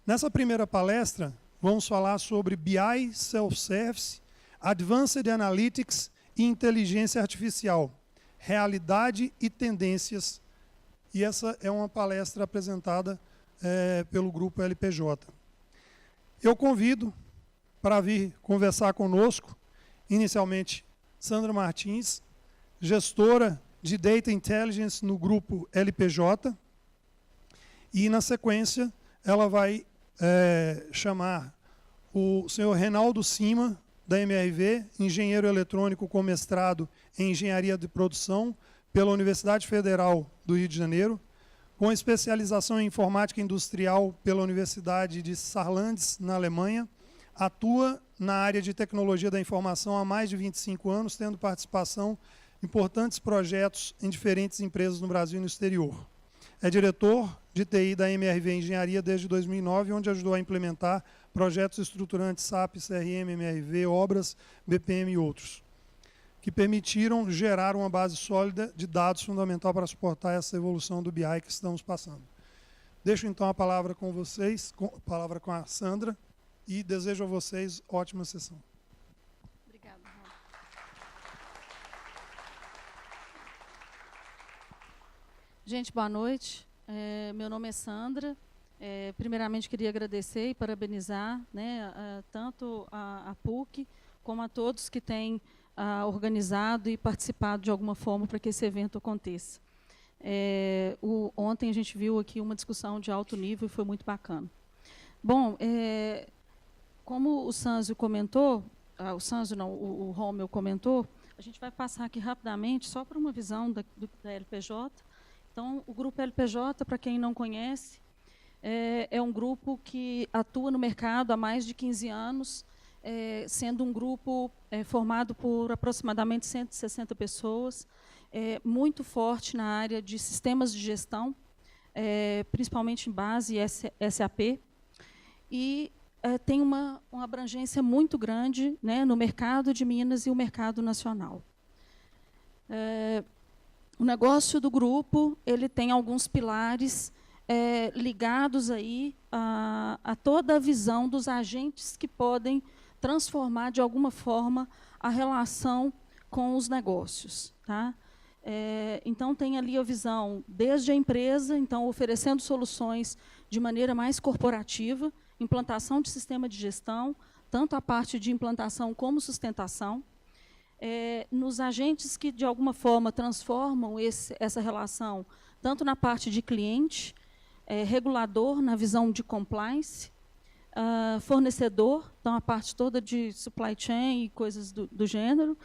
Nessa primeira palestra, vamos falar sobre BI, Self-Service, Advanced Analytics e Inteligência Artificial, Realidade e Tendências. E essa é uma palestra apresentada pelo Grupo LPJ. Eu convido para vir conversar conosco, inicialmente, Sandra Martins, gestora de Data Intelligence no Grupo LPJ, e, na sequência, ela vai chamar o senhor Reinaldo Cima, da MRV, engenheiro eletrônico com mestrado em Engenharia de Produção pela Universidade Federal do Rio de Janeiro, com especialização em Informática Industrial pela Universidade de Saarlandes, na Alemanha, atua na área de Tecnologia da Informação há mais de 25 anos, tendo participação em importantes projetos em diferentes empresas no Brasil e no exterior. É diretor de TI da MRV Engenharia desde 2009, onde ajudou a implementar projetos estruturantes SAP, CRM, MRV, obras, BPM e outros, que permitiram gerar uma base sólida de dados fundamental para suportar essa evolução do BI que estamos passando. Deixo então a palavra com vocês, a palavra com a Sandra, e desejo a vocês ótima sessão. Obrigada, Ron. Gente, boa noite. Meu nome é Sandra. Primeiramente, queria agradecer e parabenizar, né, tanto a PUC como a todos que têm organizado e participado de alguma forma para que esse evento aconteça. Ontem a gente viu aqui uma discussão de alto nível e foi muito bacana. Bom, como o Sanzio comentou, o Romeu comentou, a gente vai passar aqui rapidamente só para uma visão da LPJ. Então, o Grupo LPJ, para quem não conhece, é um grupo que atua no mercado há mais de 15 anos, sendo um grupo formado por aproximadamente 160 pessoas, muito forte na área de sistemas de gestão, principalmente em base SAP, e tem uma abrangência muito grande, né, no mercado de Minas e o mercado nacional. O negócio do grupo ele tem alguns pilares ligados aí a toda a visão dos agentes que podem transformar, de alguma forma, a relação com os negócios. Tá? Então, tem ali a visão desde a empresa, então, oferecendo soluções de maneira mais corporativa, implantação de sistema de gestão, tanto a parte de implantação como sustentação, nos agentes que, de alguma forma, transformam essa relação, tanto na parte de cliente, regulador, na visão de compliance, fornecedor, então a parte toda de supply chain e coisas do gênero,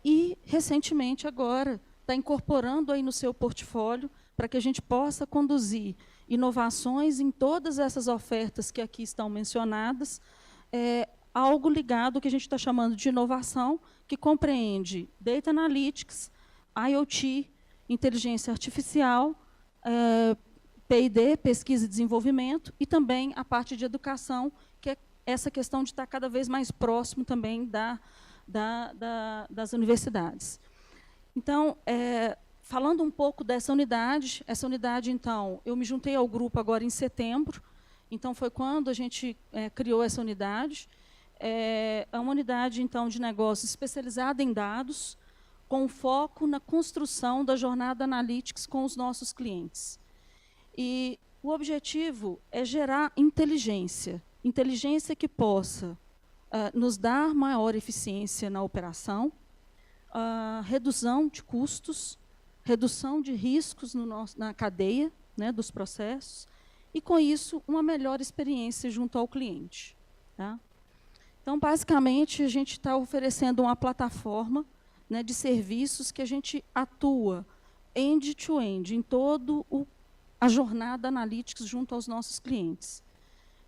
e, recentemente, agora, está incorporando aí no seu portfólio para que a gente possa conduzir inovações em todas essas ofertas que aqui estão mencionadas, algo ligado ao que a gente está chamando de inovação, que compreende Data Analytics, IoT, inteligência artificial, P&D, pesquisa e desenvolvimento, e também a parte de educação, que é essa questão de estar cada vez mais próximo também das universidades. Então, falando um pouco dessa unidade, então, eu me juntei ao grupo agora em setembro, então foi quando a gente criou essa unidade. É uma unidade, então, de negócios especializada em dados, com foco na construção da jornada Analytics com os nossos clientes. E o objetivo é gerar inteligência que possa nos dar maior eficiência na operação, redução de custos, redução de riscos na cadeia, né, dos processos, e, com isso, uma melhor experiência junto ao cliente. Tá? Então, basicamente, a gente está oferecendo uma plataforma, né, de serviços que a gente atua end-to-end, em toda a jornada Analytics junto aos nossos clientes.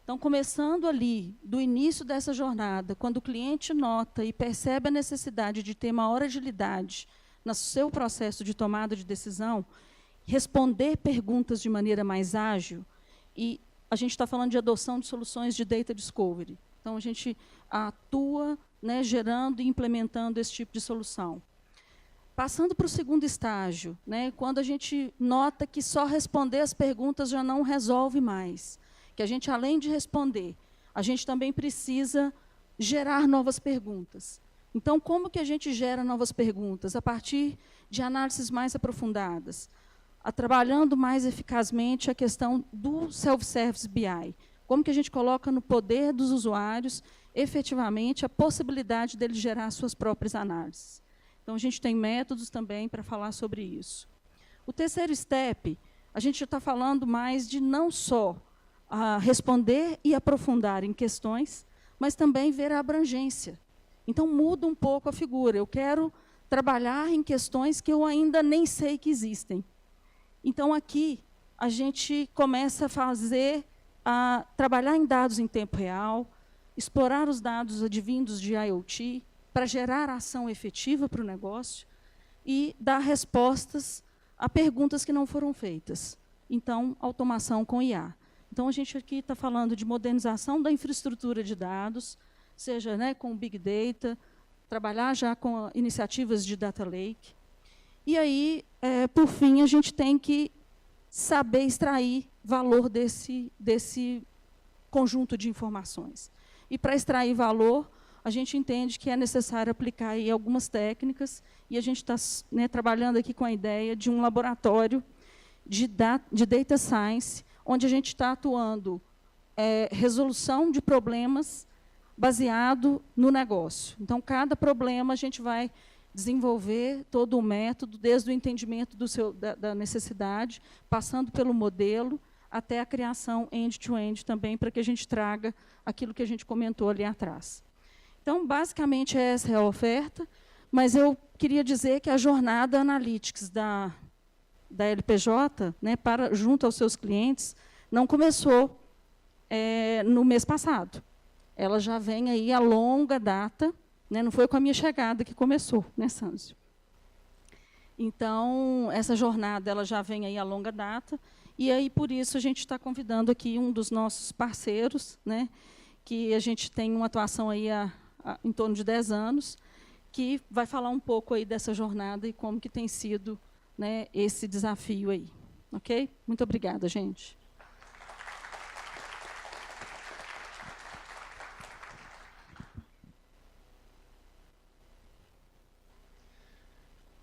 Então, começando ali, do início dessa jornada, quando o cliente nota e percebe a necessidade de ter maior agilidade no seu processo de tomada de decisão, responder perguntas de maneira mais ágil, e a gente está falando de adoção de soluções de Data Discovery. Então, a gente atua, né, gerando e implementando esse tipo de solução. Passando para o segundo estágio, né, quando a gente nota que só responder as perguntas já não resolve mais, que a gente, além de responder, a gente também precisa gerar novas perguntas. Então, como que a gente gera novas perguntas? A partir de análises mais aprofundadas, trabalhando mais eficazmente a questão do self-service BI. Como que a gente coloca no poder dos usuários, efetivamente, a possibilidade deles gerar suas próprias análises. Então, a gente tem métodos também para falar sobre isso. O terceiro step, a gente está falando mais de não só responder e aprofundar em questões, mas também ver a abrangência. Então, muda um pouco a figura. Eu quero trabalhar em questões que eu ainda nem sei que existem. Então, aqui, a gente começa a trabalhar em dados em tempo real, explorar os dados advindos de IoT, para gerar ação efetiva para o negócio e dar respostas a perguntas que não foram feitas. Então, automação com IA. Então, a gente aqui está falando de modernização da infraestrutura de dados, seja, né, com Big Data, trabalhar já com iniciativas de Data Lake. E aí, por fim, a gente tem que saber extrair valor desse conjunto de informações. E, para extrair valor, a gente entende que é necessário aplicar aí algumas técnicas, e a gente está, né, trabalhando aqui com a ideia de um laboratório de Data Science, onde a gente está atuando resolução de problemas baseado no negócio. Então, cada problema a gente vai desenvolver todo o método, desde o entendimento da necessidade, passando pelo modelo, até a criação end-to-end também, para que a gente traga aquilo que a gente comentou ali atrás. Então, basicamente, essa é a oferta, mas eu queria dizer que a jornada Analytics da LPJ, né, junto aos seus clientes, não começou no mês passado. Ela já vem aí a longa data, né, não foi com a minha chegada que começou, né, Sâncio? Então, essa jornada ela já vem aí a longa data, e aí, por isso, a gente está convidando aqui um dos nossos parceiros, né, que a gente tem uma atuação aí em torno de 10 anos, que vai falar um pouco aí dessa jornada e como que tem sido, né, esse desafio aí. Ok? Muito obrigada, gente.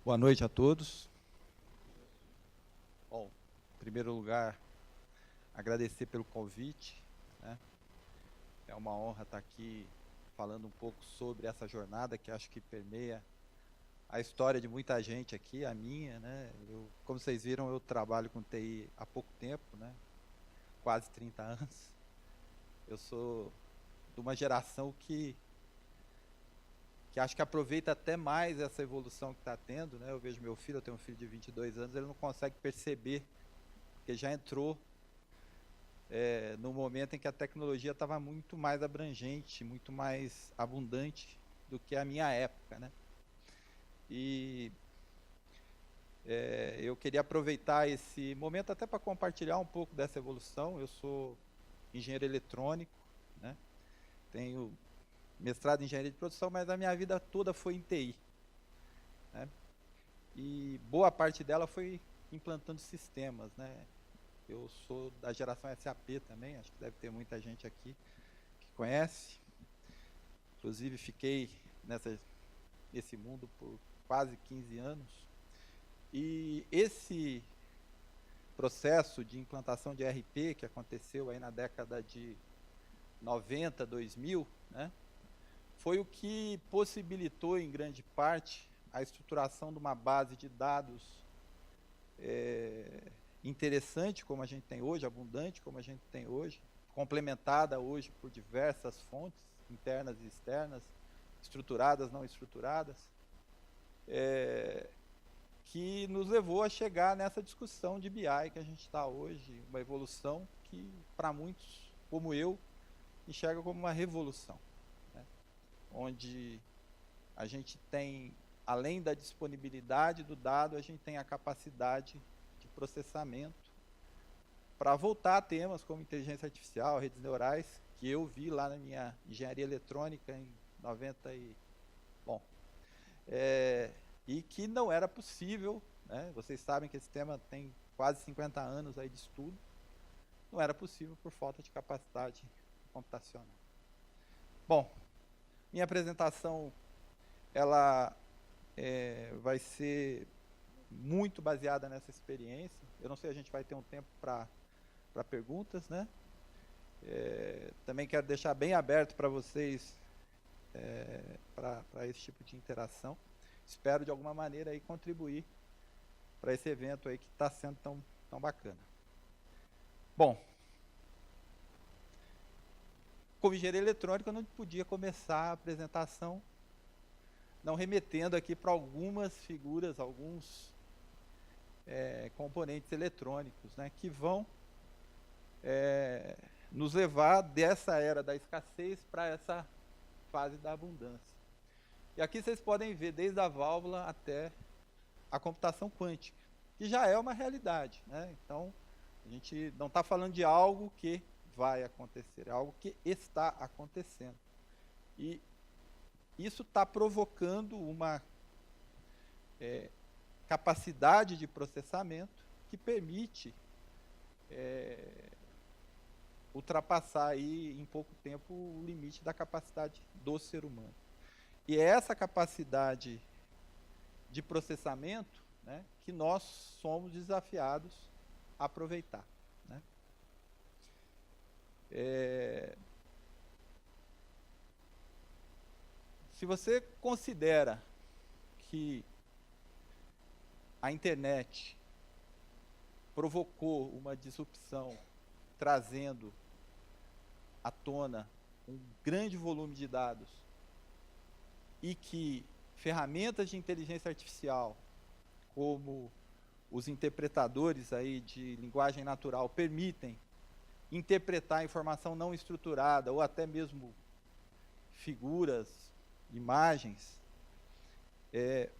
Boa noite a todos. Bom, em primeiro lugar, agradecer pelo convite, né? É uma honra estar aqui falando um pouco sobre essa jornada que acho que permeia a história de muita gente aqui, a minha, né? Como vocês viram, eu trabalho com TI há pouco tempo, né? Quase 30 anos. Eu sou de uma geração que acho que aproveita até mais essa evolução que está tendo, né? Eu vejo meu filho, eu tenho um filho de 22 anos, ele não consegue perceber, porque já entrou no momento em que a tecnologia estava muito mais abrangente, muito mais abundante do que a minha época, né? E eu queria aproveitar esse momento até para compartilhar um pouco dessa evolução. Eu sou engenheiro eletrônico, né? Tenho mestrado em engenharia de produção, mas a minha vida toda foi em TI, né? E boa parte dela foi implantando sistemas, né? Eu sou da geração SAP também, acho que deve ter muita gente aqui que conhece. Inclusive, fiquei nesse mundo por quase 15 anos. E esse processo de implantação de ERP que aconteceu aí na década de 90, 2000, né? Foi o que possibilitou, em grande parte, a estruturação de uma base de dados interessante, como a gente tem hoje, abundante, como a gente tem hoje, complementada hoje por diversas fontes, internas e externas, estruturadas, não estruturadas, que nos levou a chegar nessa discussão de BI que a gente está hoje, uma evolução que, para muitos, como eu, enxerga como uma revolução, né? Onde a gente tem, além da disponibilidade do dado, a gente tem a capacidade de processamento para voltar a temas como inteligência artificial, redes neurais, que eu vi lá na minha engenharia eletrônica em 90 e... Bom, e que não era possível, né? Vocês sabem que esse tema tem quase 50 anos aí de estudo, não era possível por falta de capacidade computacional. Bom, minha apresentação ela vai ser muito baseada nessa experiência. Eu não sei, a gente vai ter um tempo para perguntas, né? Também quero deixar bem aberto para vocês para esse tipo de interação. Espero de alguma maneira aí contribuir para esse evento aí que está sendo tão bacana. Bom, como engenheiro eletrônico, eu não podia começar a apresentação não remetendo aqui para algumas figuras, alguns componentes eletrônicos, né, que vão nos levar dessa era da escassez para essa fase da abundância. E aqui vocês podem ver desde a válvula até a computação quântica, que já é uma realidade, né? Então, a gente não está falando de algo que vai acontecer, é algo que está acontecendo. E isso está provocando uma capacidade de processamento que permite ultrapassar aí, em pouco tempo, o limite da capacidade do ser humano. E é essa capacidade de processamento, né, que nós somos desafiados a aproveitar, né? Se você considera que a internet provocou uma disrupção, trazendo à tona um grande volume de dados, e que ferramentas de inteligência artificial, como os interpretadores aí de linguagem natural, permitem interpretar informação não estruturada, ou até mesmo figuras, imagens,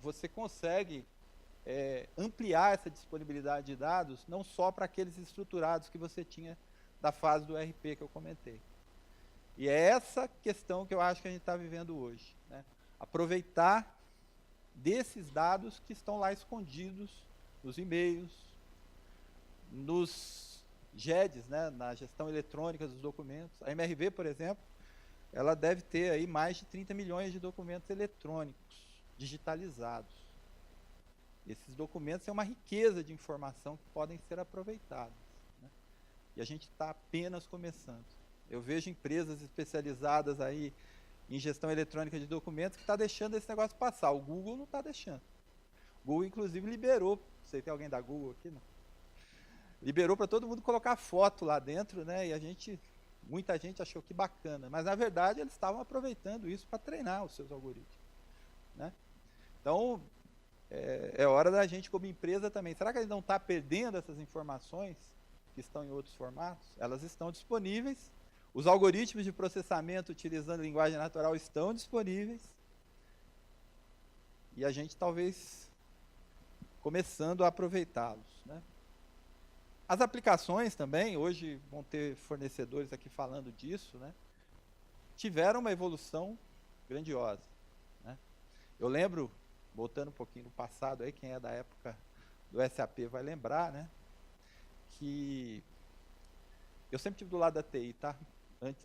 você consegue ampliar essa disponibilidade de dados, não só para aqueles estruturados que você tinha da fase do RP que eu comentei. E é essa questão que eu acho que a gente está vivendo hoje, né? Aproveitar desses dados que estão lá escondidos nos e-mails, nos GEDs, né, na gestão eletrônica dos documentos. A MRV, por exemplo, ela deve ter aí mais de 30 milhões de documentos eletrônicos digitalizados. Esses documentos são uma riqueza de informação que podem ser aproveitadas, né? E a gente está apenas começando. Eu vejo empresas especializadas aí em gestão eletrônica de documentos que está deixando esse negócio passar. O Google não está deixando. O Google, inclusive, liberou. Você tem alguém da Google aqui? Não? Liberou para todo mundo colocar foto lá dentro, né? E muita gente achou que bacana. Mas, na verdade, eles estavam aproveitando isso para treinar os seus algoritmos, né? Então, é hora da gente, como empresa também. Será que a gente não está perdendo essas informações que estão em outros formatos? Elas estão disponíveis. Os algoritmos de processamento utilizando linguagem natural estão disponíveis. E a gente talvez começando a aproveitá-los, né? As aplicações também, hoje vão ter fornecedores aqui falando disso, né? Tiveram uma evolução grandiosa, né? Eu lembro, voltando um pouquinho no passado, aí, quem é da época do SAP vai lembrar, né? Que eu sempre estive do lado da TI, tá?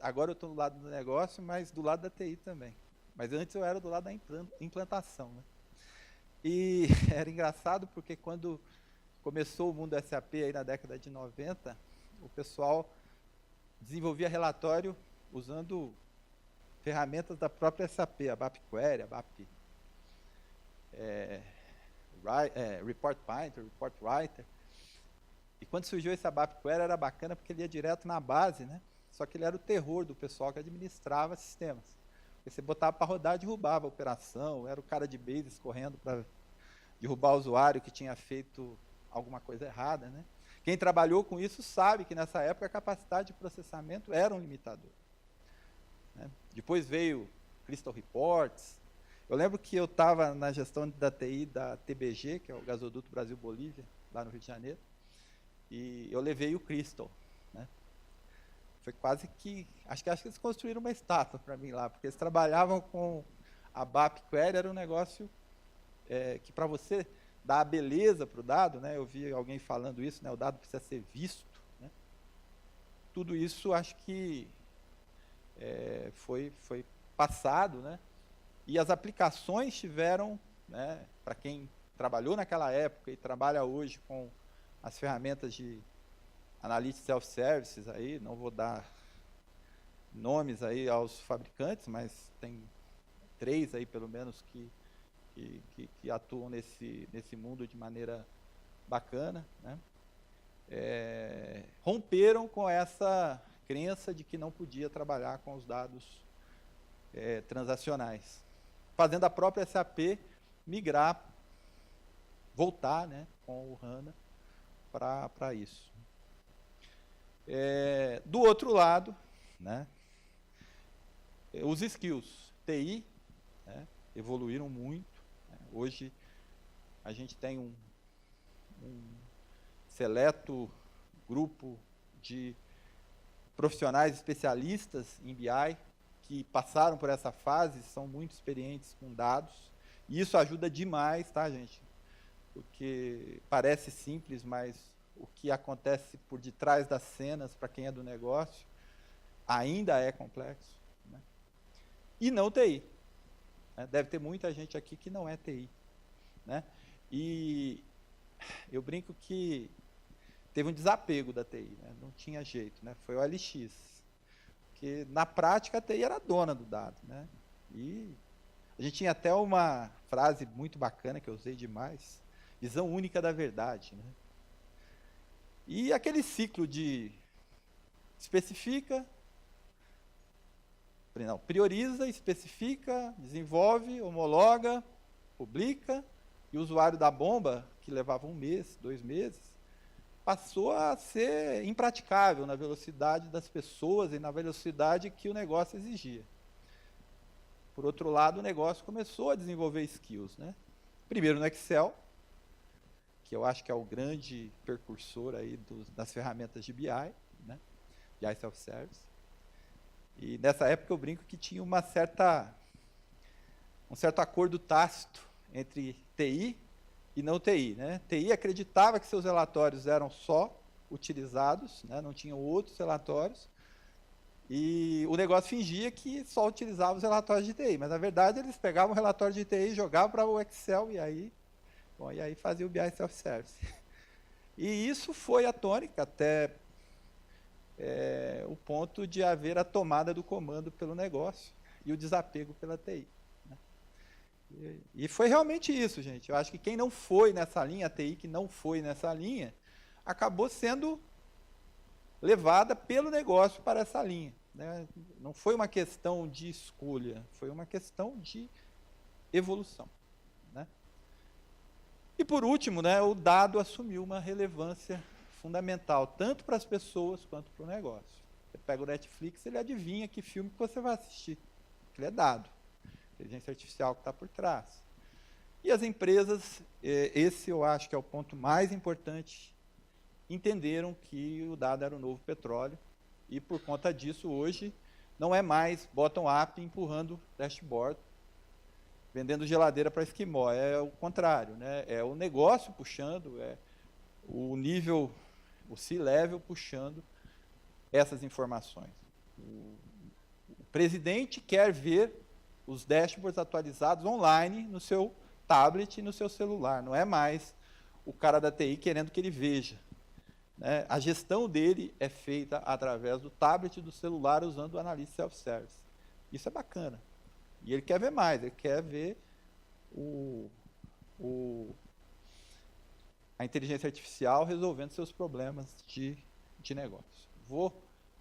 Agora eu estou do lado do negócio, mas do lado da TI também. Mas antes eu era do lado da implantação, né? E era engraçado porque quando começou o mundo SAP aí na década de 90, o pessoal desenvolvia relatório usando ferramentas da própria SAP, a BAP Query, a BAP Report Painter, Report Writer. E quando surgiu esse ABAP Query era bacana porque ele ia direto na base, né? Só que ele era o terror do pessoal que administrava sistemas. Porque você botava para rodar, derrubava a operação, era o cara de bases correndo para derrubar o usuário que tinha feito alguma coisa errada, né? Quem trabalhou com isso sabe que nessa época a capacidade de processamento era um limitador, né? Depois veio Crystal Reports. Eu lembro que eu estava na gestão da TI da TBG, que é o Gasoduto Brasil-Bolívia, lá no Rio de Janeiro, e eu levei o Crystal, né? Foi quase que... Acho que eles construíram uma estátua para mim lá, porque eles trabalhavam com a BAP Query, era um negócio que para você dar a beleza para o dado, né? Eu vi alguém falando isso, né? O dado precisa ser visto, né? tudo isso acho que foi passado, né? E as aplicações tiveram, né, para quem trabalhou naquela época e trabalha hoje com as ferramentas de Analytics Self-Services, aí, não vou dar nomes aí aos fabricantes, mas tem 3 aí, pelo menos, que atuam nesse mundo de maneira bacana, né? Romperam com essa crença de que não podia trabalhar com os dados transacionais, fazendo a própria SAP migrar, voltar, né, com o HANA para isso. Do outro lado, né, os skills TI, né, evoluíram muito, né? Hoje a gente tem um seleto grupo de profissionais especialistas em BI que passaram por essa fase, são muito experientes com dados, e isso ajuda demais, tá, gente? Porque parece simples, mas o que acontece por detrás das cenas, para quem é do negócio, ainda é complexo, né? E não TI. Né? Deve ter muita gente aqui que não é TI. Né? E eu brinco que teve um desapego da TI, né? Não tinha jeito, né? Foi o LX. Porque, na prática, a TI era dona do dado. Né? E a gente tinha até uma frase muito bacana, que eu usei demais, visão única da verdade. Né? E aquele ciclo de especifica, não, prioriza, especifica, desenvolve, homologa, publica, e o usuário da bomba, que levava 1 mês, 2 meses, passou a ser impraticável na velocidade das pessoas e na velocidade que o negócio exigia. Por outro lado, o negócio começou a desenvolver skills, né? Primeiro no Excel, que eu acho que é o grande precursor aí das ferramentas de BI, né? BI Self-Service. E nessa época eu brinco que tinha um certo acordo tácito entre TI e não TI. Né? TI acreditava que seus relatórios eram só utilizados, né? Não tinham outros relatórios, e o negócio fingia que só utilizava os relatórios de TI, mas na verdade eles pegavam o relatório de TI, jogavam para o Excel e aí fazia o BI Self-Service. E isso foi a tônica até o ponto de haver a tomada do comando pelo negócio e o desapego pela TI. Né? E foi realmente isso, gente. Eu acho que quem não foi nessa linha, a TI que não foi nessa linha, acabou sendo levada pelo negócio para essa linha. Né? Não foi uma questão de escolha, foi uma questão de evolução. Né? E por último, né, o dado assumiu uma relevância fundamental, tanto para as pessoas quanto para o negócio. Você pega o Netflix, ele adivinha que filme que você vai assistir. Ele é dado. Inteligência artificial que está por trás. E as empresas, esse eu acho que é o ponto mais importante, entenderam que o dado era o novo petróleo, e por conta disso, hoje, não é mais bottom-up empurrando dashboard, vendendo geladeira para esquimó, é o contrário, né? É o negócio puxando, é o nível, o C-level puxando essas informações. O presidente quer ver os dashboards atualizados online no seu tablet e no seu celular, não é mais o cara da TI querendo que ele veja. Né? A gestão dele é feita através do tablet e do celular usando o Analytics Self-Service. Isso é bacana. E ele quer ver mais, ele quer ver a inteligência artificial resolvendo seus problemas de negócio. Vou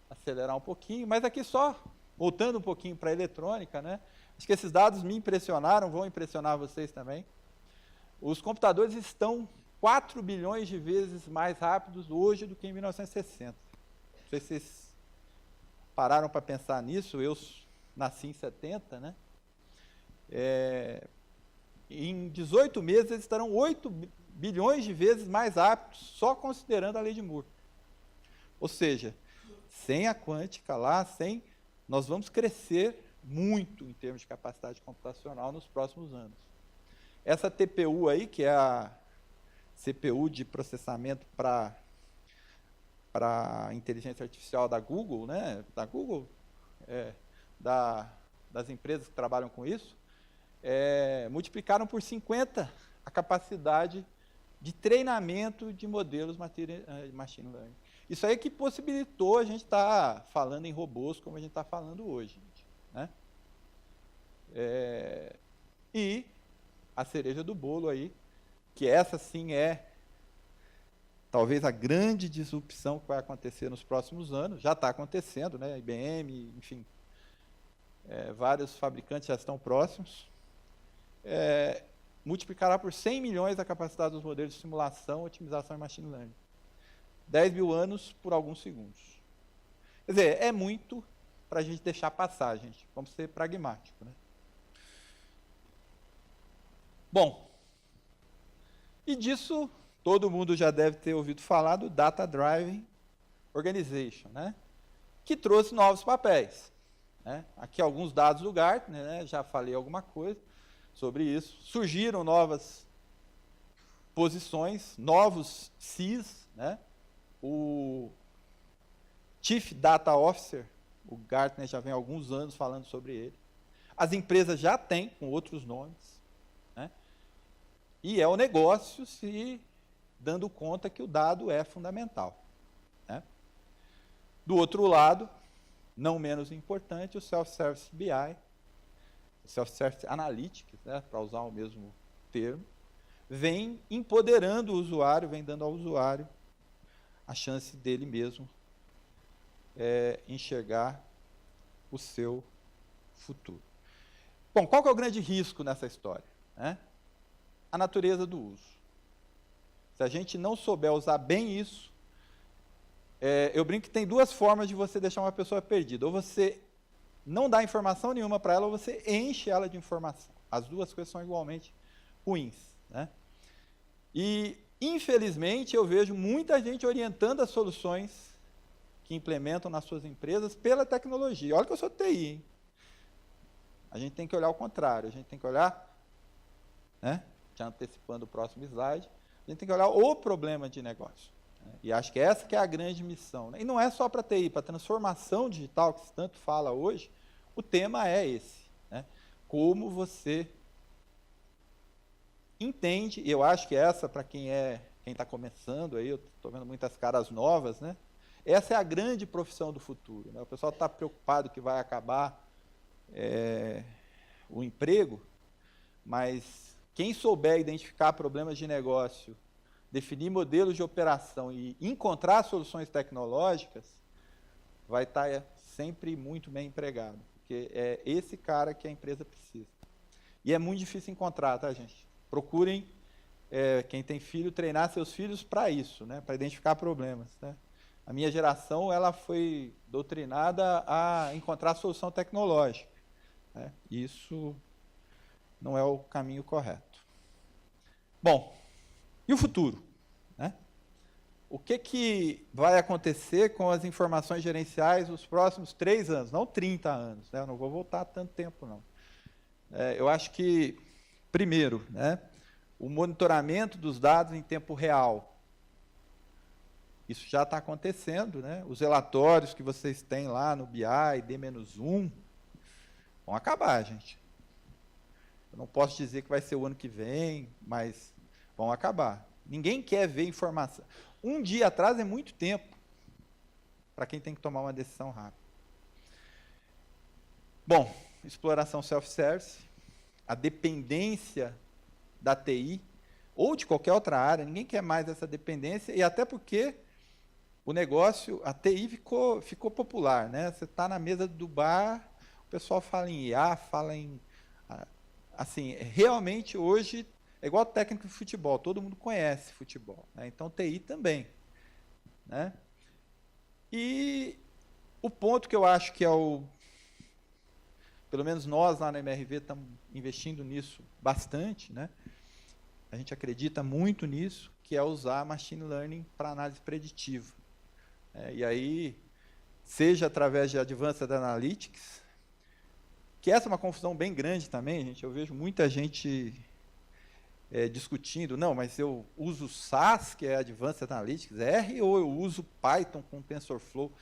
acelerar um pouquinho, mas aqui só, voltando um pouquinho para a eletrônica, né? Acho que esses dados me impressionaram, vão impressionar vocês também. Os computadores estão 4 bilhões de vezes mais rápidos hoje do que em 1960. Não sei se vocês pararam para pensar nisso, eu nasci em 70, né? Em 18 meses eles estarão 8 bilhões de vezes mais rápidos, só considerando a lei de Moore. Ou seja, sem a quântica lá, nós vamos crescer muito em termos de capacidade computacional nos próximos anos. Essa TPU aí, que é a CPU de processamento para para a inteligência artificial da Google, né? Da Google, das empresas que trabalham com isso, multiplicaram por 50 a capacidade de treinamento de modelos machine learning. Isso aí que possibilitou a gente estar falando em robôs como a gente está falando hoje. Né? E a cereja do bolo aí, que essa sim é talvez a grande disrupção que vai acontecer nos próximos anos, já está acontecendo, né? IBM, enfim, vários fabricantes já estão próximos, multiplicará por 100 milhões a capacidade dos modelos de simulação, otimização e machine learning. 10 mil anos por alguns segundos. Quer dizer, é muito para a gente deixar passar, gente. Vamos ser pragmáticos. Né? Bom, e disso todo mundo já deve ter ouvido falar do Data Driven Organization, né? Que trouxe novos papéis. Né? Aqui alguns dados do Gartner, né? Já falei alguma coisa sobre isso. Surgiram novas posições, novos CIS, né? O Chief Data Officer, o Gartner já vem há alguns anos falando sobre ele. As empresas já têm, com outros nomes. Né? E é o negócio se dando conta que o dado é fundamental. Né? Do outro lado, não menos importante, o Self-Service BI, Self-Service Analytics, né, para usar o mesmo termo, vem empoderando o usuário, vem dando ao usuário a chance dele mesmo enxergar o seu futuro. Bom, qual que é o grande risco nessa história? Né? A natureza do uso. Se a gente não souber usar bem isso, eu brinco que tem duas formas de você deixar uma pessoa perdida. Ou você não dá informação nenhuma para ela, ou você enche ela de informação. As duas coisas são igualmente ruins. Né? E, infelizmente, eu vejo muita gente orientando as soluções que implementam nas suas empresas pela tecnologia. Olha que eu sou TI, hein? A gente tem que olhar o contrário, a gente tem que olhar, né? Já antecipando o próximo slide, a gente tem que olhar o problema de negócio. Né? E acho que essa que é a grande missão. Né? E não é só para TI, para a transformação digital, que se tanto fala hoje, o tema é esse. Né? Como você entende, e eu acho que essa, para quem está começando, aí, eu estou vendo muitas caras novas, né? Essa é a grande profissão do futuro. Né? O pessoal está preocupado que vai acabar o emprego, mas quem souber identificar problemas de negócio, definir modelos de operação e encontrar soluções tecnológicas, vai estar sempre muito bem empregado, porque é esse cara que a empresa precisa. E é muito difícil encontrar, tá, gente? Procurem, quem tem filho, treinar seus filhos para isso, né? Para identificar problemas. Né? A minha geração ela foi doutrinada a encontrar solução tecnológica. Né? Isso não é o caminho correto. Bom, e o futuro? Né? O que vai acontecer com as informações gerenciais nos próximos 3 anos? Não 30 anos. Né? Eu não vou voltar tanto tempo, não. Eu acho que, primeiro, né, o monitoramento dos dados em tempo real. Isso já está acontecendo, né? Os relatórios que vocês têm lá no BI, D-1, vão acabar, gente. Eu não posso dizer que vai ser o ano que vem, mas vão acabar. Ninguém quer ver informação. Um dia atrás é muito tempo para quem tem que tomar uma decisão rápida. Bom, exploração self-service, a dependência da TI, ou de qualquer outra área, ninguém quer mais essa dependência, e até porque o negócio, a TI ficou popular, né? Você está na mesa do bar, o pessoal fala em IA, fala em... Assim, realmente hoje é igual técnico de futebol, todo mundo conhece futebol, né? Então TI também. Né? E o ponto que eu acho que é pelo menos nós lá na MRV estamos investindo nisso bastante, né? A gente acredita muito nisso, que é usar machine learning para análise preditiva. E aí, seja através de Advanced Analytics, que essa é uma confusão bem grande também, gente. Eu vejo muita gente discutindo, não, mas eu uso SAS, que é Advanced Analytics, R, ou eu uso Python com TensorFlow.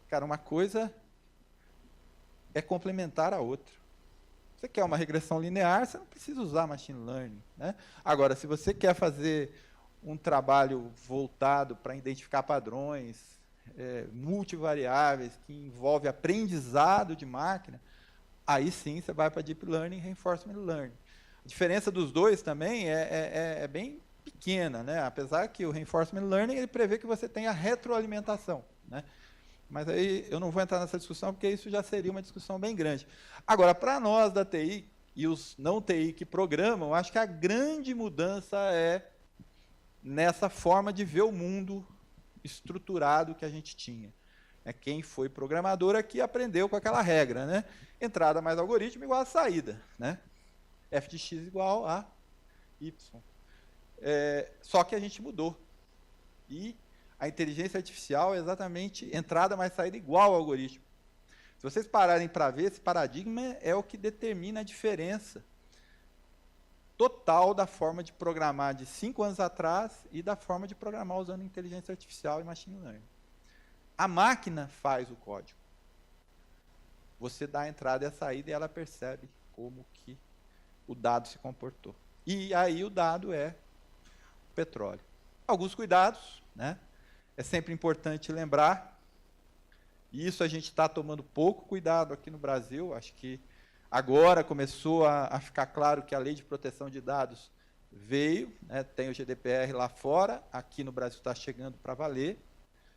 Cara, uma coisa é complementar a outra. Você quer uma regressão linear, você não precisa usar machine learning, né? Agora, se você quer fazer um trabalho voltado para identificar padrões multivariáveis, que envolve aprendizado de máquina, aí sim você vai para Deep Learning e Reinforcement Learning. A diferença dos dois também é bem pequena, né? Apesar que o Reinforcement Learning ele prevê que você tenha retroalimentação, né? Mas aí eu não vou entrar nessa discussão, porque isso já seria uma discussão bem grande. Agora, para nós da TI e os não TI que programam, acho que a grande mudança é nessa forma de ver o mundo estruturado que a gente tinha. Quem foi programador aqui aprendeu com aquela regra, né? Entrada mais algoritmo igual a saída, né? F de x igual a y. Só que a gente mudou. E a inteligência artificial é exatamente entrada mais saída igual ao algoritmo. Se vocês pararem para ver, esse paradigma é o que determina a diferença total da forma de programar de 5 anos atrás e da forma de programar usando inteligência artificial e machine learning. A máquina faz o código. Você dá a entrada e a saída e ela percebe como que o dado se comportou. E aí o dado é o petróleo. Alguns cuidados, né? É sempre importante lembrar, e isso a gente está tomando pouco cuidado aqui no Brasil, acho que agora começou a ficar claro que a Lei de Proteção de Dados veio, né, tem o GDPR lá fora, aqui no Brasil está chegando para valer.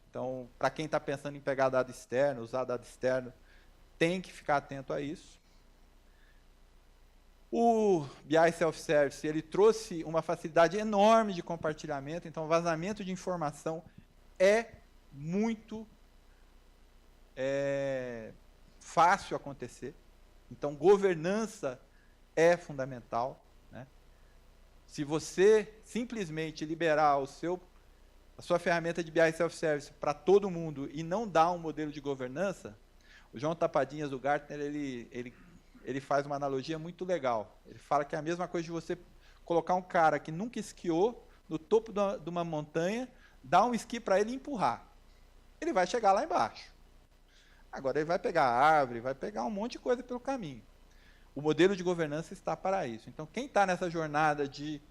Então, para quem está pensando em pegar dado externo, usar dado externo, tem que ficar atento a isso. O BI Self-Service, ele trouxe uma facilidade enorme de compartilhamento, então vazamento de informação é muito fácil acontecer. Então, governança é fundamental, né? Se você simplesmente liberar a sua ferramenta de BI Self-Service para todo mundo e não dar um modelo de governança, o João Tapadinhas, do Gartner, ele faz uma analogia muito legal. Ele fala que é a mesma coisa de você colocar um cara que nunca esquiou no topo de uma montanha, dar um esqui para ele e empurrar. Ele vai chegar lá embaixo. Agora ele vai pegar a árvore, vai pegar um monte de coisa pelo caminho. O modelo de governança está para isso. Então, quem está nessa jornada de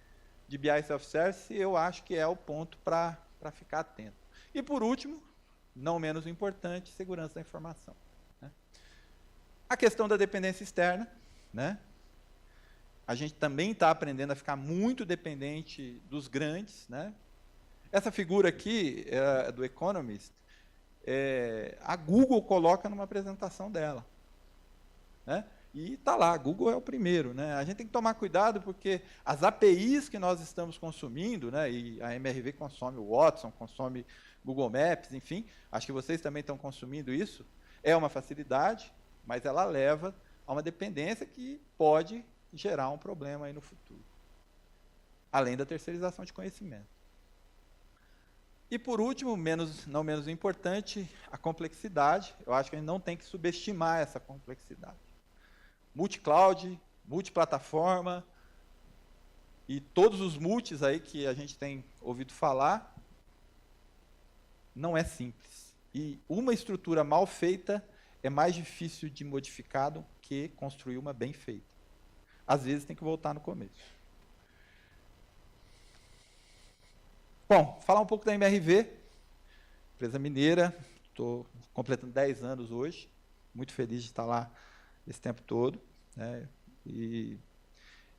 BI Self-Service, eu acho que é o ponto para ficar atento. E, por último, não menos importante, segurança da informação. Né? A questão da dependência externa, né? A gente também está aprendendo a ficar muito dependente dos grandes, né? Essa figura aqui é do Economist, a Google coloca numa apresentação dela, né? E está lá, a Google é o primeiro, né? A gente tem que tomar cuidado porque as APIs que nós estamos consumindo, né? E a MRV consome o Watson, consome Google Maps, enfim, acho que vocês também estão consumindo isso, é uma facilidade, mas ela leva a uma dependência que pode gerar um problema aí no futuro. Além da terceirização de conhecimento. E, por último, não menos importante, a complexidade. Eu acho que a gente não tem que subestimar essa complexidade. Multi-cloud, multiplataforma, e todos os multis aí que a gente tem ouvido falar, não é simples. E uma estrutura mal feita é mais difícil de modificar do que construir uma bem feita. Às vezes tem que voltar no começo. Bom, falar um pouco da MRV, empresa mineira, estou completando 10 anos hoje, muito feliz de estar lá esse tempo todo, né? E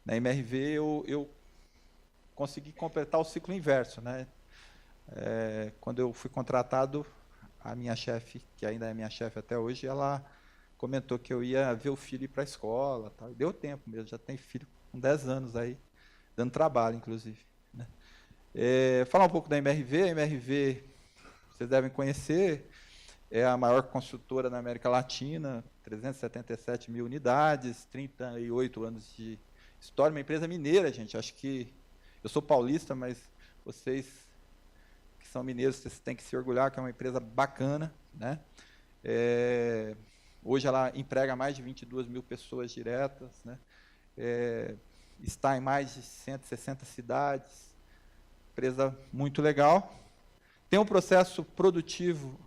na MRV eu consegui completar o ciclo inverso, né? Quando eu fui contratado, a minha chefe, que ainda é minha chefe até hoje, ela comentou que eu ia ver o filho ir para a escola, tal. Deu tempo mesmo, já tem filho com 10 anos aí, dando trabalho, inclusive. Né? Falar um pouco da MRV. A MRV, vocês devem conhecer, é a maior construtora na América Latina, 377 mil unidades, 38 anos de história, uma empresa mineira, gente. Acho que eu sou paulista, mas vocês que são mineiros, vocês têm que se orgulhar que é uma empresa bacana, né? Hoje ela emprega mais de 22 mil pessoas diretas, né? está em mais de 160 cidades, empresa muito legal. Tem um processo produtivo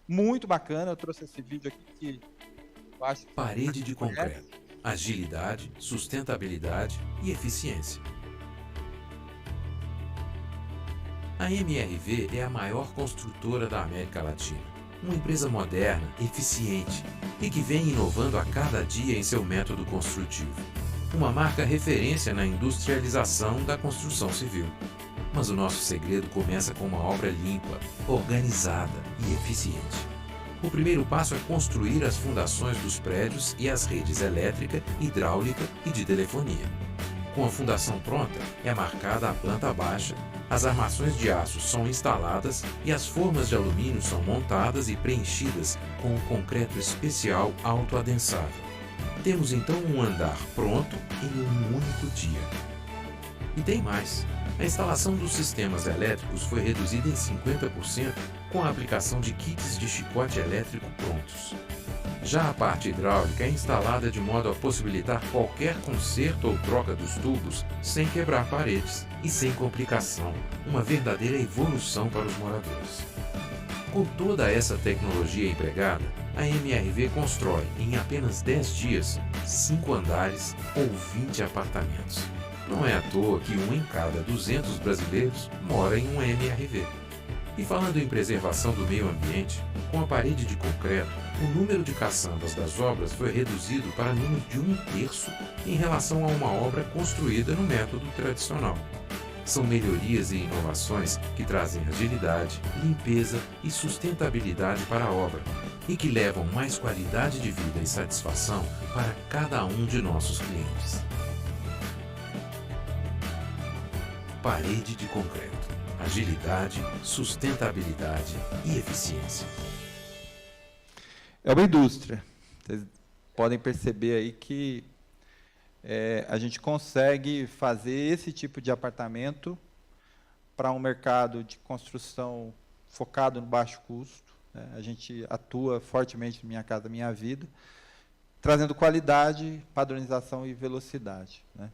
muito bacana, eu trouxe esse vídeo aqui que eu acho que Parede de concreto, agilidade, sustentabilidade e eficiência. A MRV é a maior construtora da América Latina. Uma empresa moderna, eficiente e que vem inovando a cada dia em seu método construtivo. Uma marca referência na industrialização da construção civil. Mas o nosso segredo começa com uma obra limpa, organizada e eficiente. O primeiro passo é construir as fundações dos prédios e as redes elétrica, hidráulica e de telefonia. Com a fundação pronta, é marcada a planta baixa, as armações de aço são instaladas e as formas de alumínio são montadas e preenchidas com um concreto especial autoadensável. Temos então um andar pronto em um único dia. E tem mais. A instalação dos sistemas elétricos foi reduzida em 50% com a aplicação de kits de chicote elétrico prontos. Já a parte hidráulica é instalada de modo a possibilitar qualquer conserto ou troca dos tubos sem quebrar paredes e sem complicação, uma verdadeira evolução para os moradores. Com toda essa tecnologia empregada, a MRV constrói, em apenas 10 dias, 5 andares ou 20 apartamentos. Não é à toa que 1 em cada 200 brasileiros mora em um MRV. E falando em preservação do meio ambiente, com a parede de concreto, o número de caçambas das obras foi reduzido para menos de 1/3 em relação a uma obra construída no método tradicional. São melhorias e inovações que trazem agilidade, limpeza e sustentabilidade para a obra e que levam mais qualidade de vida e satisfação para cada um de nossos clientes. Parede de concreto. Agilidade, sustentabilidade e eficiência. É uma indústria. Vocês podem perceber aí que a gente consegue fazer esse tipo de apartamento para um mercado de construção focado no baixo custo. Né? A gente atua fortemente no Minha Casa Minha Vida, trazendo qualidade, padronização e velocidade. Né?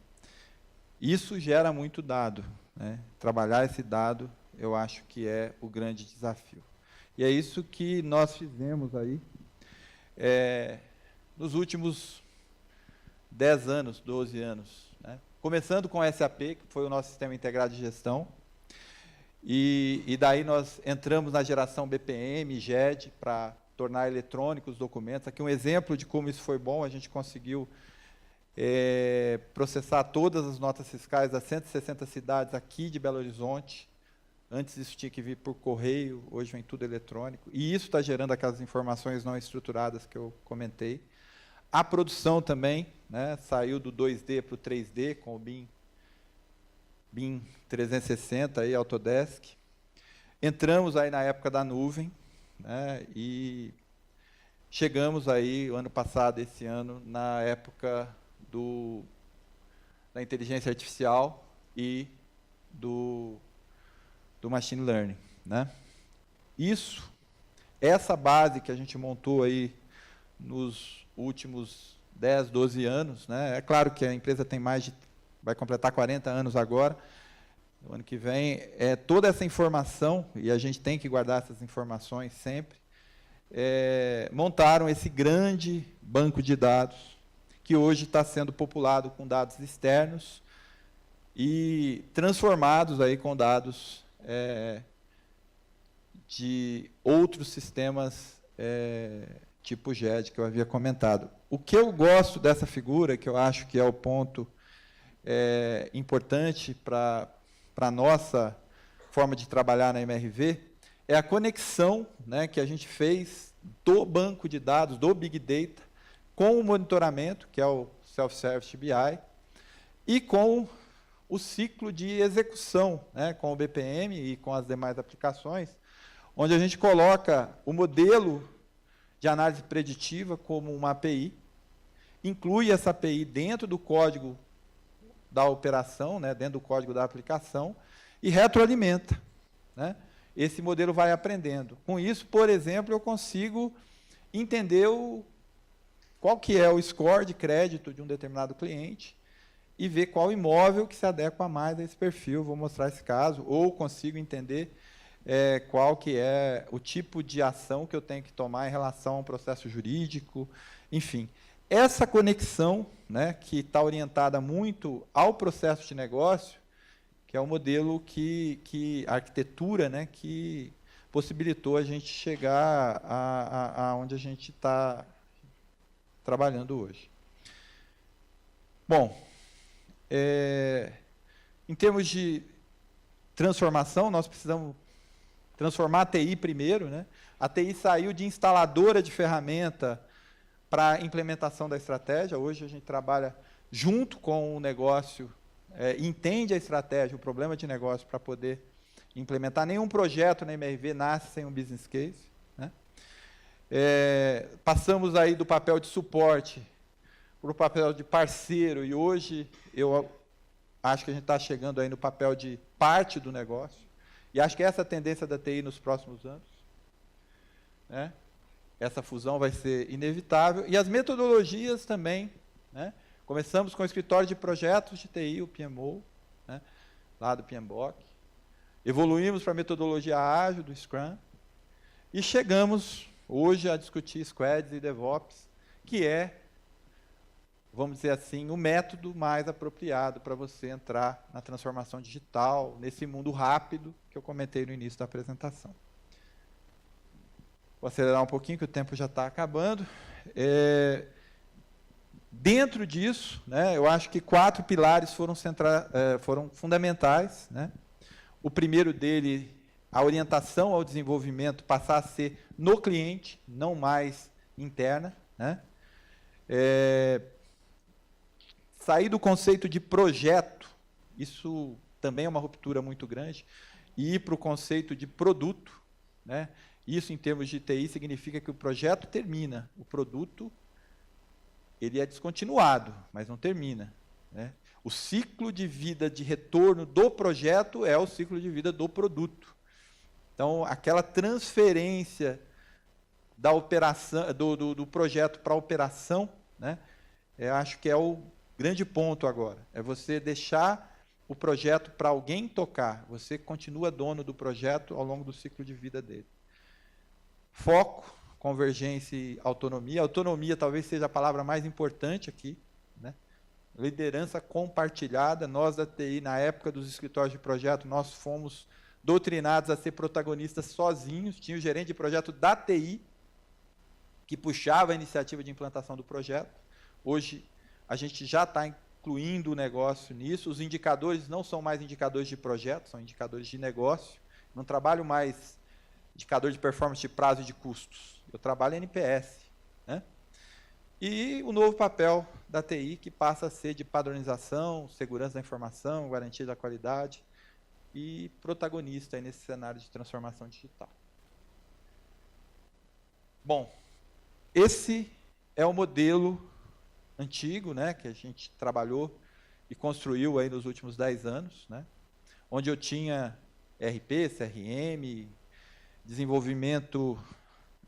Isso gera muito dado. Né? Trabalhar esse dado, eu acho que é o grande desafio. E é isso que nós fizemos aí nos últimos 10 anos, 12 anos. Né? Começando com o SAP, que foi o nosso Sistema Integrado de Gestão, e daí nós entramos na geração BPM, GED, para tornar eletrônicos os documentos. Aqui um exemplo de como isso foi bom, a gente conseguiu processar todas as notas fiscais das 160 cidades aqui de Belo Horizonte. Antes isso tinha que vir por correio, hoje vem tudo eletrônico. E isso está gerando aquelas informações não estruturadas que eu comentei. A produção também, né, saiu do 2D para o 3D, com o BIM 360, aí, Autodesk. Entramos aí na época da nuvem, né, e chegamos aí, o ano passado, esse ano, na época da inteligência artificial e do machine learning. Né? Essa base que a gente montou aí nos últimos 10, 12 anos, né? É claro que a empresa tem vai completar 40 anos agora, no ano que vem, toda essa informação, e a gente tem que guardar essas informações sempre, montaram esse grande banco de dados, que hoje está sendo populado com dados externos e transformados aí com dados de outros sistemas tipo GED, que eu havia comentado. O que eu gosto dessa figura, que eu acho que é o ponto importante para a nossa forma de trabalhar na MRV, é a conexão, né, que a gente fez do banco de dados, do Big Data, com o monitoramento, que é o Self-Service BI, e com o ciclo de execução, né, com o BPM e com as demais aplicações, onde a gente coloca o modelo de análise preditiva como uma API, inclui essa API dentro do código da operação, né, dentro do código da aplicação, e retroalimenta. Né? Esse modelo vai aprendendo. Com isso, por exemplo, eu consigo entender qual que é o score de crédito de um determinado cliente e ver qual imóvel que se adequa mais a esse perfil. Vou mostrar esse caso, ou consigo entender qual que é o tipo de ação que eu tenho que tomar em relação a um processo jurídico, enfim. Essa conexão, né, que está orientada muito ao processo de negócio, que é o modelo a arquitetura, né, que possibilitou a gente chegar a onde a gente está trabalhando hoje. Bom, em termos de transformação, nós precisamos transformar a TI primeiro, né? A TI saiu de instaladora de ferramenta para a implementação da estratégia. Hoje a gente trabalha junto com o negócio, entende a estratégia, o problema de negócio para poder implementar. Nenhum projeto na MRV nasce sem um business case, né? Passamos aí do papel de suporte para o papel de parceiro, e hoje eu acho que a gente está chegando aí no papel de parte do negócio. E acho que essa é a tendência da TI nos próximos anos, né? Essa fusão vai ser inevitável. E as metodologias também, né? Começamos com o escritório de projetos de TI, o PMO, né? Lá do PMBOK. Evoluímos para a metodologia ágil do Scrum. E chegamos hoje a discutir Squads e DevOps, que é, vamos dizer assim, o método mais apropriado para você entrar na transformação digital, nesse mundo rápido que eu comentei no início da apresentação. Vou acelerar um pouquinho, que o tempo já está acabando. Dentro disso, né, eu acho que 4 pilares foram fundamentais, né? O primeiro dele, a orientação ao desenvolvimento passar a ser no cliente, não mais interna, né? Sair do conceito de projeto, isso também é uma ruptura muito grande, e ir para o conceito de produto, né? Isso, em termos de TI, significa que o projeto termina, o produto ele é descontinuado, mas não termina, né? O ciclo de vida de retorno do projeto é o ciclo de vida do produto. Então, aquela transferência da operação, do projeto para a operação, né? Eu acho que é o grande ponto agora, é você deixar o projeto para alguém tocar, você continua dono do projeto ao longo do ciclo de vida dele. Foco, convergência e autonomia. Autonomia talvez seja a palavra mais importante aqui, né? Liderança compartilhada. Nós da TI, na época dos escritórios de projeto, nós fomos doutrinados a ser protagonistas sozinhos. Tinha o gerente de projeto da TI, que puxava a iniciativa de implantação do projeto. Hoje, a gente já está incluindo o negócio nisso. Os indicadores não são mais indicadores de projeto, são indicadores de negócio. Não trabalho mais indicador de performance de prazo e de custos. Eu trabalho em NPS, né? E o novo papel da TI, que passa a ser de padronização, segurança da informação, garantia da qualidade e protagonista aí nesse cenário de transformação digital. Bom, esse é o modelo antigo, né, que a gente trabalhou e construiu aí nos últimos 10 anos, né, onde eu tinha RP, CRM, desenvolvimento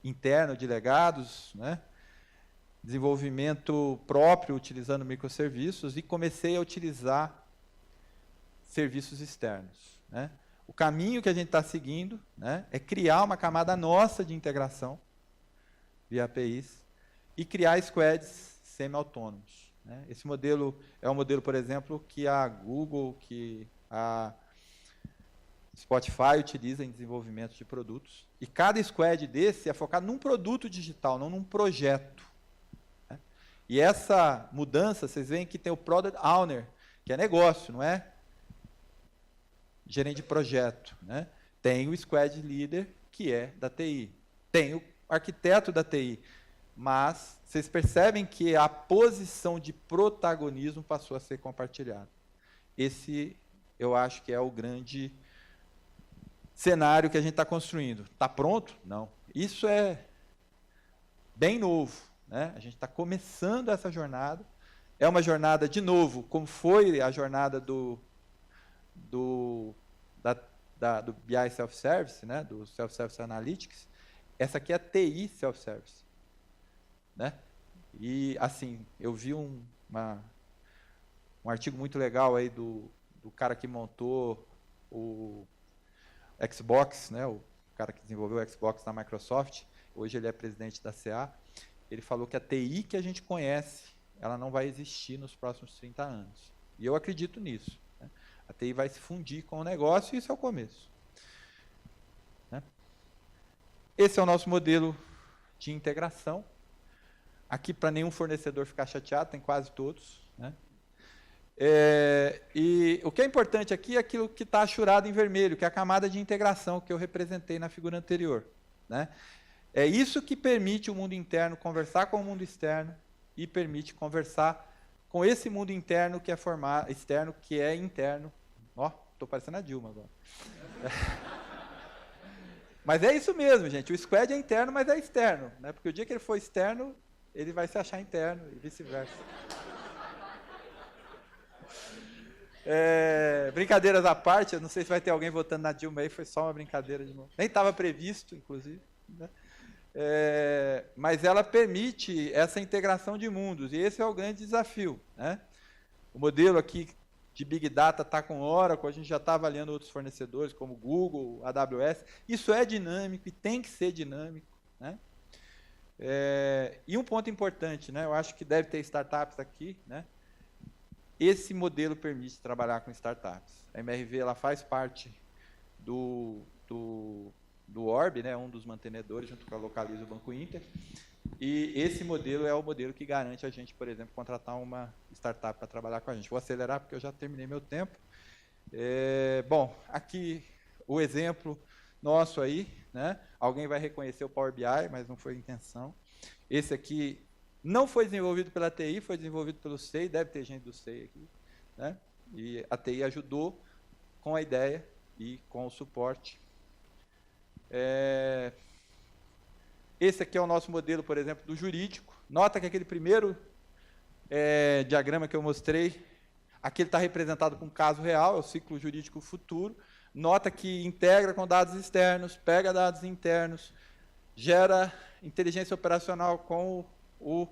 interno de legados, né, desenvolvimento próprio utilizando microserviços, e comecei a utilizar serviços externos, né. O caminho que a gente está seguindo, né, é criar uma camada nossa de integração via APIs e criar squads semi-autônomos, né. Esse modelo é um modelo, por exemplo, que a Google, que a Spotify utiliza em desenvolvimento de produtos, e cada squad desse é focado num produto digital, não num projeto, né. E essa mudança, vocês veem que tem o Product Owner, que é negócio, não é gerente de projeto, né. Tem o Squad Leader, que é da TI. Tem o arquiteto da TI. Mas vocês percebem que a posição de protagonismo passou a ser compartilhada. Esse, eu acho que é o grande cenário que a gente está construindo. Está pronto? Não. Isso é bem novo, né? A gente está começando essa jornada. É uma jornada, de novo, como foi a jornada do BI Self-Service, né? Do Self-Service Analytics. Essa aqui é a TI um artigo muito legal aí do cara que montou o Xbox, né, o cara que desenvolveu o Xbox na Microsoft, hoje ele é presidente da CA, ele falou que a TI que a gente conhece, ela não vai existir nos próximos 30 anos. E eu acredito nisso. Né? A TI vai se fundir com o negócio e isso é o começo. Né? Esse é o nosso modelo de integração. Aqui, para nenhum fornecedor ficar chateado, tem quase todos. Né? E o que é importante aqui é aquilo que está achurado em vermelho, que é a camada de integração que eu representei na figura anterior. Né? É isso que permite o mundo interno conversar com o mundo externo e permite conversar com esse mundo interno que é externo, que é interno. Ó, estou parecendo a Dilma agora. Mas é isso mesmo, gente. O squad é interno, mas é externo. Né? Porque o dia que ele for externo, ele vai se achar interno e vice-versa. Brincadeiras à parte, eu não sei se vai ter alguém votando na Dilma aí, foi só uma brincadeira de novo. Nem estava previsto, inclusive. Né? Mas ela permite essa integração de mundos, e esse é o grande desafio. Né? O modelo aqui de Big Data está com Oracle, a gente já está avaliando outros fornecedores, como Google, AWS. Isso é dinâmico e tem que ser dinâmico. Né? E um ponto importante, né? Eu acho que deve ter startups aqui. Né? Esse modelo permite trabalhar com startups. A MRV ela faz parte do Orb, né, um dos mantenedores, junto com a Localiza e o Banco Inter. E esse modelo é o modelo que garante a gente, por exemplo, contratar uma startup para trabalhar com a gente. Vou acelerar porque eu já terminei meu tempo. Bom, aqui o exemplo nosso aí. Né? Alguém vai reconhecer o Power BI, mas não foi a intenção. Esse aqui não foi desenvolvido pela TI, foi desenvolvido pelo SEI, deve ter gente do SEI aqui. Né? E a TI ajudou com a ideia e com o suporte. Esse aqui é o nosso modelo, por exemplo, do jurídico. Nota que aquele primeiro diagrama que eu mostrei, aqui ele está representado com um caso real, é o ciclo jurídico futuro. Nota que integra com dados externos, pega dados internos, gera inteligência operacional com o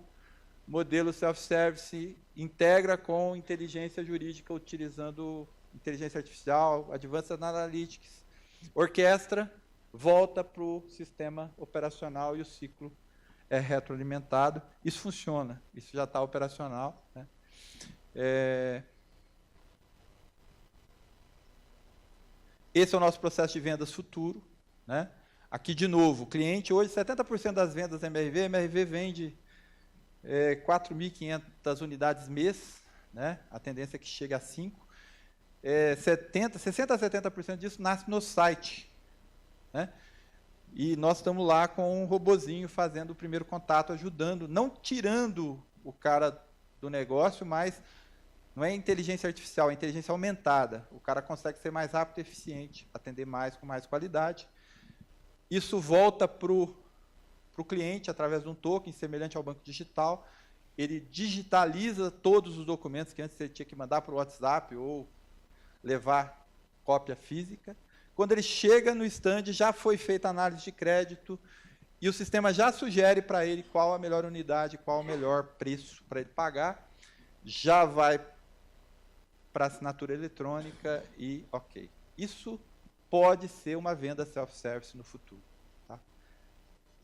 modelo self-service, integra com inteligência jurídica utilizando inteligência artificial, Advanced Analytics, orquestra, volta para o sistema operacional e o ciclo é retroalimentado. Isso funciona, isso já está operacional. Né? Esse é o nosso processo de vendas futuro. Né? Aqui, de novo, o cliente, hoje, 70% das vendas da MRV vende 4.500 unidades mês, né? A tendência é que chegue a 5. 60% a 70% disso nasce no site. Né? E nós estamos lá com um robozinho fazendo o primeiro contato, ajudando, não tirando o cara do negócio, mas não é inteligência artificial, é inteligência aumentada. O cara consegue ser mais rápido e eficiente, atender mais com mais qualidade. Isso volta para o cliente através de um token semelhante ao banco digital. Ele digitaliza todos os documentos que antes você tinha que mandar para o WhatsApp ou levar cópia física. Quando ele chega no stand, já foi feita a análise de crédito e o sistema já sugere para ele qual a melhor unidade, qual o melhor preço para ele pagar. Já vai para a assinatura eletrônica e ok. Isso pode ser uma venda self-service no futuro. Tá?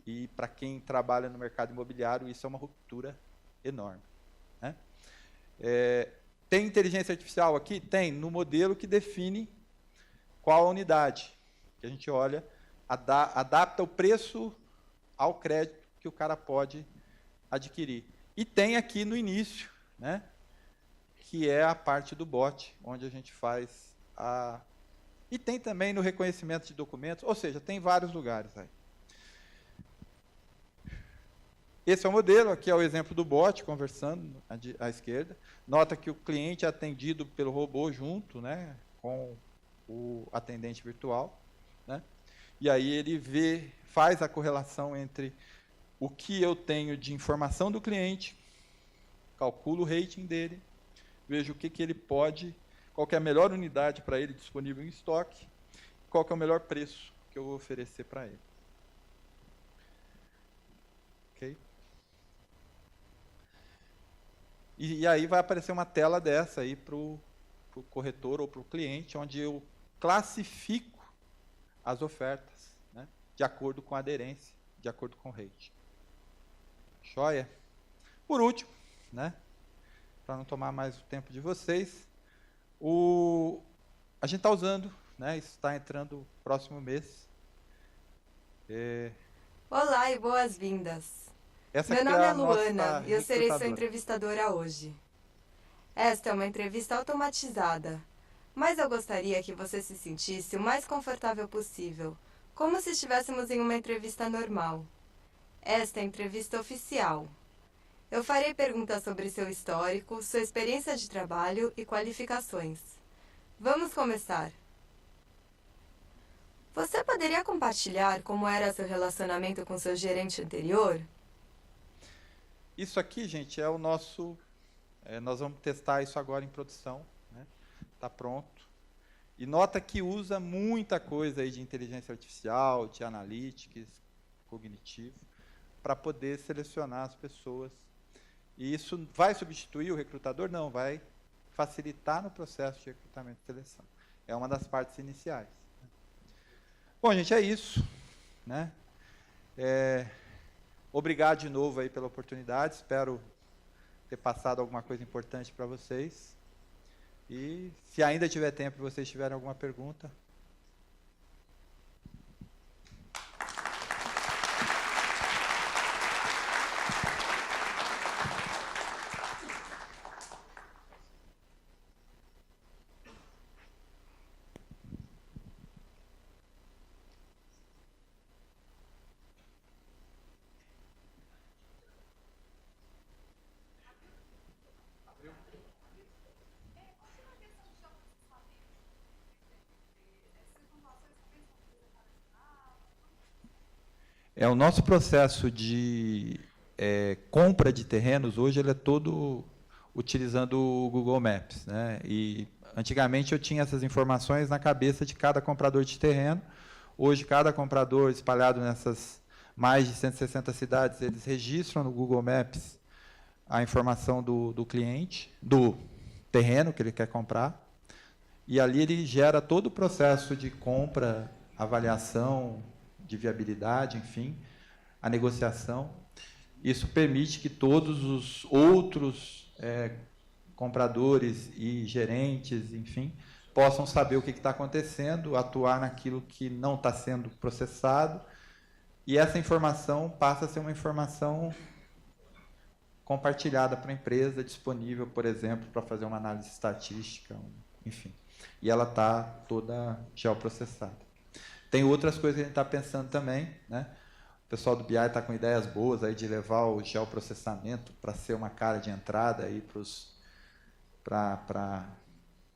E para quem trabalha no mercado imobiliário, isso é uma ruptura enorme. Né? Tem inteligência artificial aqui? Tem, no modelo que define qual a unidade. Que a gente olha, adapta o preço ao crédito que o cara pode adquirir. E tem aqui no início, né, que é a parte do bot, onde a gente faz a... E tem também no reconhecimento de documentos, ou seja, tem vários lugares aí. Esse é o modelo, aqui é o exemplo do bot, conversando à esquerda. Nota que o cliente é atendido pelo robô junto, né, com o atendente virtual. Né? E aí ele faz a correlação entre o que eu tenho de informação do cliente, calculo o rating dele, vejo o que ele pode, qual que é a melhor unidade para ele disponível em estoque, qual que é o melhor preço que eu vou oferecer para ele. Ok? E aí vai aparecer uma tela dessa aí para o corretor ou para o cliente, onde eu classifico as ofertas, né, de acordo com a aderência, de acordo com o rate. Joia? Por último, né, para não tomar mais o tempo de vocês, a gente está usando, né, isso está entrando próximo mês. Olá e boas-vindas. Meu nome é Luana e eu serei sua entrevistadora hoje. Esta é uma entrevista automatizada, mas eu gostaria que você se sentisse o mais confortável possível, como se estivéssemos em uma entrevista normal. Esta é a entrevista oficial. Eu farei perguntas sobre seu histórico, sua experiência de trabalho e qualificações. Vamos começar. Você poderia compartilhar como era seu relacionamento com seu gerente anterior? Isso aqui, gente, é o nosso... nós vamos testar isso agora em produção. Está pronto. E nota que usa muita coisa aí de inteligência artificial, de analytics, cognitivo, para poder selecionar as pessoas. E isso vai substituir o recrutador? Não, vai facilitar no processo de recrutamento e seleção. É uma das partes iniciais. Bom, gente, é isso, né? Obrigado de novo aí pela oportunidade, espero ter passado alguma coisa importante para vocês. E se ainda tiver tempo e vocês tiverem alguma pergunta... O nosso processo de compra de terrenos, hoje, ele é todo utilizando o Google Maps, né? E antigamente eu tinha essas informações na cabeça de cada comprador de terreno. Hoje, cada comprador espalhado nessas mais de 160 cidades, eles registram no Google Maps a informação do cliente, do terreno que ele quer comprar, e ali ele gera todo o processo de compra, avaliação, de viabilidade, enfim, a negociação. Isso permite que todos os outros compradores e gerentes, enfim, possam saber o que está acontecendo, atuar naquilo que não está sendo processado, e essa informação passa a ser uma informação compartilhada para a empresa, disponível, por exemplo, para fazer uma análise estatística, enfim. E ela está toda geoprocessada. Tem outras coisas que a gente está pensando também, né? O pessoal do BI está com ideias boas aí de levar o geoprocessamento para ser uma cara de entrada aí para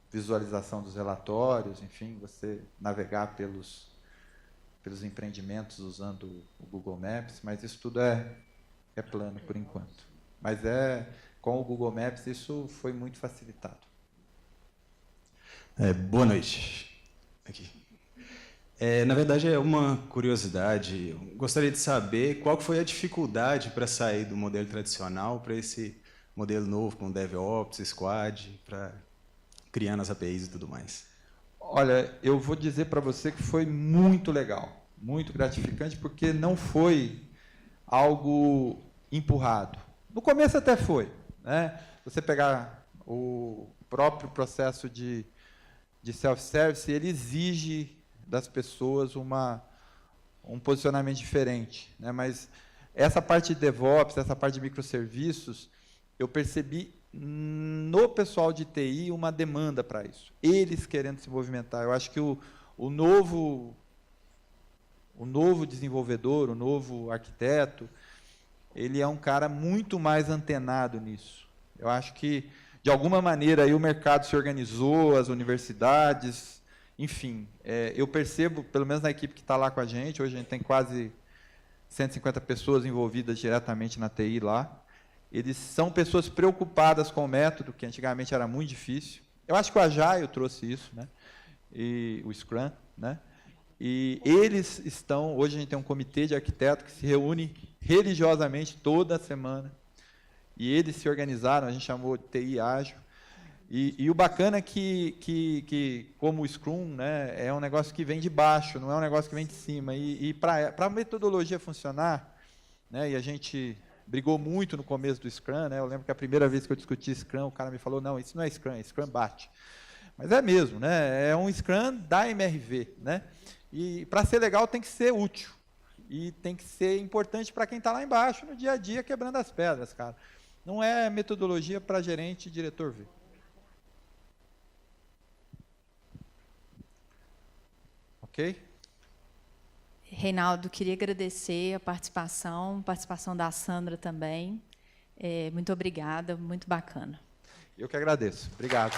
visualização dos relatórios, enfim, você navegar pelos empreendimentos usando o Google Maps, mas isso tudo é plano por enquanto. Mas com o Google Maps isso foi muito facilitado. Boa noite. Aqui. Na verdade, é uma curiosidade. Eu gostaria de saber qual foi a dificuldade para sair do modelo tradicional para esse modelo novo, com DevOps, Squad, para criando as APIs e tudo mais. Olha, eu vou dizer para você que foi muito legal, muito gratificante, porque não foi algo empurrado. No começo até foi, né? Você pegar o próprio processo de self-service, ele exige das pessoas um posicionamento diferente, né? Mas essa parte de DevOps, essa parte de microserviços, eu percebi no pessoal de TI uma demanda para isso, eles querendo se movimentar. Eu acho que o novo desenvolvedor, o novo arquiteto, ele é um cara muito mais antenado nisso. Eu acho que, de alguma maneira, aí o mercado se organizou, as universidades, enfim. Eu percebo, pelo menos na equipe que está lá com a gente, hoje a gente tem quase 150 pessoas envolvidas diretamente na TI lá. Eles são pessoas preocupadas com o método, que antigamente era muito difícil. Eu acho que o Agile trouxe isso, né? E o Scrum, né? E eles estão... Hoje a gente tem um comitê de arquitetos que se reúne religiosamente toda semana. e eles se organizaram, a gente chamou de TI ágil. E o bacana é que como o Scrum, né, é um negócio que vem de baixo, não é um negócio que vem de cima. E para a metodologia funcionar, né, e a gente brigou muito no começo do Scrum, né, eu lembro que a primeira vez que eu discuti Scrum, o cara me falou, não, isso não é Scrum bate. Mas é mesmo, né, é um Scrum da MRV. Né, e para ser legal tem que ser útil. E tem que ser importante para quem está lá embaixo, no dia a dia, quebrando as pedras, cara. Não é metodologia para gerente e diretor ver. Ok? Reinaldo, queria agradecer a participação da Sandra também. Muito obrigada, muito bacana. Eu que agradeço. Obrigado.